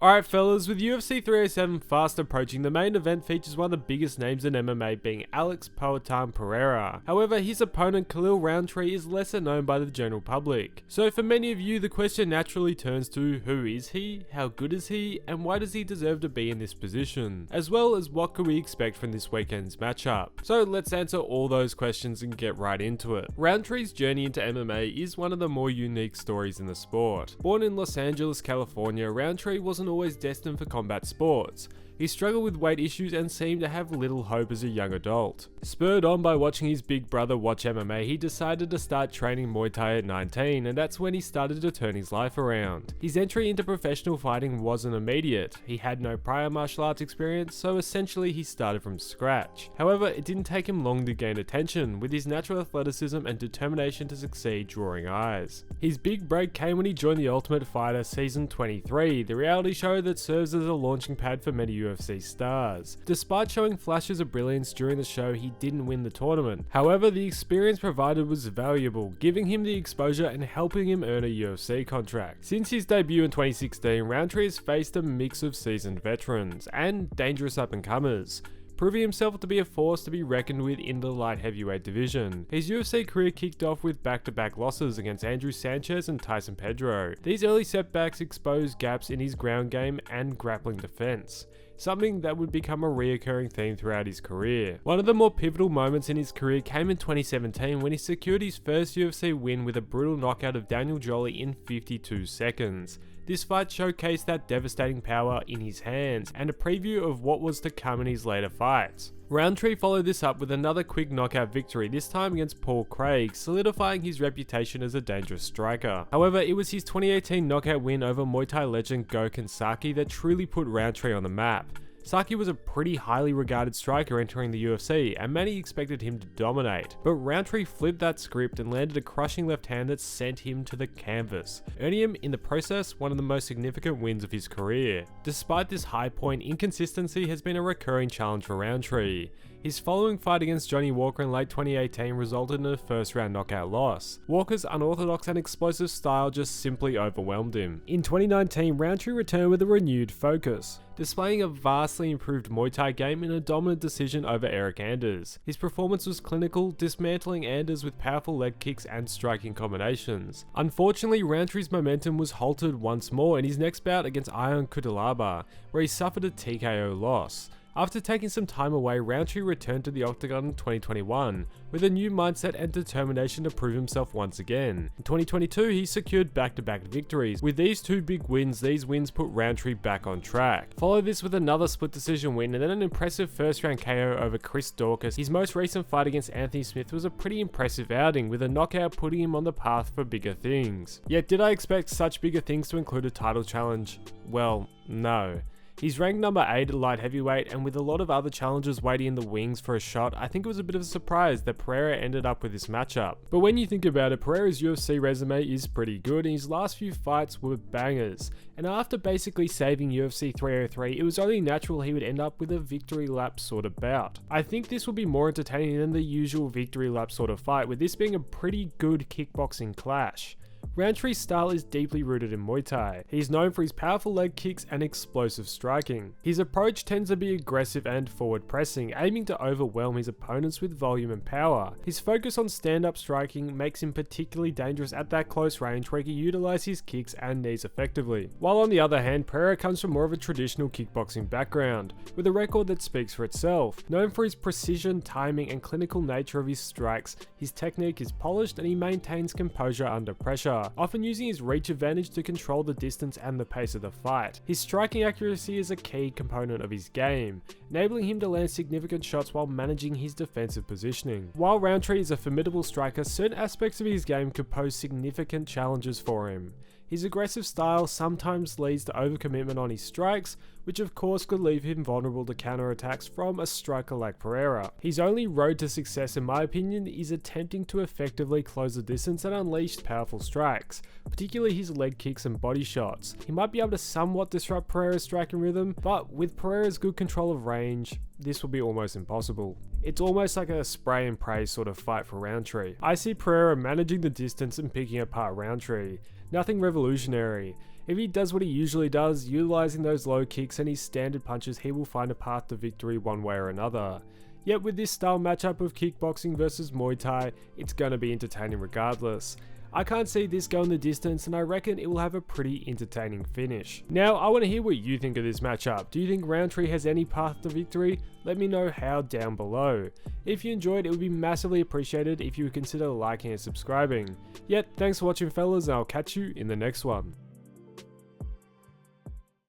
Alright fellas, with UFC 307 fast approaching, the main event features one of the biggest names in MMA being Alex Pereira. However, his opponent Khalil Rountree is lesser known by the general public. So for many of you, the question naturally turns to who is he, how good is he, and why does he deserve to be in this position? As well as what could we expect from this weekend's matchup? So let's answer all those questions and get right into it. Rountree's journey into MMA is one of the more unique stories in the sport. Born in Los Angeles, California, Rountree wasn't always destined for combat sports. He struggled with weight issues and seemed to have little hope as a young adult. Spurred on by watching his big brother watch MMA, he decided to start training Muay Thai at 19, and that's when he started to turn his life around. His entry into professional fighting wasn't immediate. He had no prior martial arts experience, so essentially he started from scratch. However, it didn't take him long to gain attention, with his natural athleticism and determination to succeed drawing eyes. His big break came when he joined The Ultimate Fighter Season 23, the reality show that serves as a launching pad for many UFC stars. Despite showing flashes of brilliance during the show, he didn't win the tournament. However, the experience provided was valuable, giving him the exposure and helping him earn a UFC contract. Since his debut in 2016, Rountree has faced a mix of seasoned veterans and dangerous up-and-comers, proving himself to be a force to be reckoned with in the light heavyweight division. His UFC career kicked off with back-to-back losses against Andrew Sanchez and Tyson Pedro. These early setbacks exposed gaps in his ground game and grappling defense, something that would become a reoccurring theme throughout his career. One of the more pivotal moments in his career came in 2017 when he secured his first UFC win with a brutal knockout of Daniel Jolly in 52 seconds. This fight showcased that devastating power in his hands and a preview of what was to come in his later fights. Rountree followed this up with another quick knockout victory, this time against Paul Craig, solidifying his reputation as a dangerous striker. However, it was his 2018 knockout win over Muay Thai legend Gokhan Saki that truly put Rountree on the map. Saki was a pretty highly regarded striker entering the UFC, and many expected him to dominate, but Rountree flipped that script and landed a crushing left hand that sent him to the canvas, earning him in the process one of the most significant wins of his career. Despite this high point, inconsistency has been a recurring challenge for Rountree. His following fight against Johnny Walker in late 2018 resulted in a first round knockout loss. Walker's unorthodox and explosive style just simply overwhelmed him. In 2019, Rountree returned with a renewed focus, displaying a vastly improved Muay Thai game in a dominant decision over Eric Anders. His performance was clinical, dismantling Anders with powerful leg kicks and striking combinations. Unfortunately, Rountree's momentum was halted once more in his next bout against Ion Cutelaba, where he suffered a TKO loss. After taking some time away, Rountree returned to the octagon in 2021 with a new mindset and determination to prove himself once again. In 2022, he secured back-to-back victories. With these two big wins, these wins put Rountree back on track. Follow this with another split decision win and then an impressive first round KO over Chris Daukaus. His most recent fight against Anthony Smith was a pretty impressive outing, with a knockout putting him on the path for bigger things. Yet did I expect such bigger things to include a title challenge? Well, no. He's ranked number 8 at light heavyweight, and with a lot of other challengers waiting in the wings for a shot, I think it was a bit of a surprise that Pereira ended up with this matchup. But when you think about it, Pereira's UFC resume is pretty good, and his last few fights were bangers. And after basically saving UFC 303, it was only natural he would end up with a victory lap sort of bout. I think this will be more entertaining than the usual victory lap sort of fight, with this being a pretty good kickboxing clash. Rountree's style is deeply rooted in Muay Thai. He's known for his powerful leg kicks and explosive striking. His approach tends to be aggressive and forward pressing, aiming to overwhelm his opponents with volume and power. His focus on stand-up striking makes him particularly dangerous at that close range where he can utilize his kicks and knees effectively. While on the other hand, Pereira comes from more of a traditional kickboxing background, with a record that speaks for itself. Known for his precision, timing, and clinical nature of his strikes, his technique is polished and he maintains composure under pressure, often using his reach advantage to control the distance and the pace of the fight. His striking accuracy is a key component of his game, enabling him to land significant shots while managing his defensive positioning. While Rountree is a formidable striker, certain aspects of his game could pose significant challenges for him. His aggressive style sometimes leads to overcommitment on his strikes, which of course could leave him vulnerable to counterattacks from a striker like Pereira. His only road to success, in my opinion, is attempting to effectively close the distance and unleash powerful strikes, particularly his leg kicks and body shots. He might be able to somewhat disrupt Pereira's striking rhythm, but with Pereira's good control of range, this will be almost impossible. It's almost like a spray and pray sort of fight for Rountree. I see Pereira managing the distance and picking apart Rountree. Nothing revolutionary. If he does what he usually does, utilizing those low kicks and his standard punches, he will find a path to victory one way or another. Yet with this style matchup of kickboxing versus Muay Thai, it's gonna be entertaining regardless. I can't see this going the distance, and I reckon it will have a pretty entertaining finish. Now, I want to hear what you think of this matchup. Do you think Rountree has any path to victory? Let me know how down below. If you enjoyed, it would be massively appreciated if you would consider liking and subscribing. Yet, thanks for watching fellas, and I'll catch you in the next one.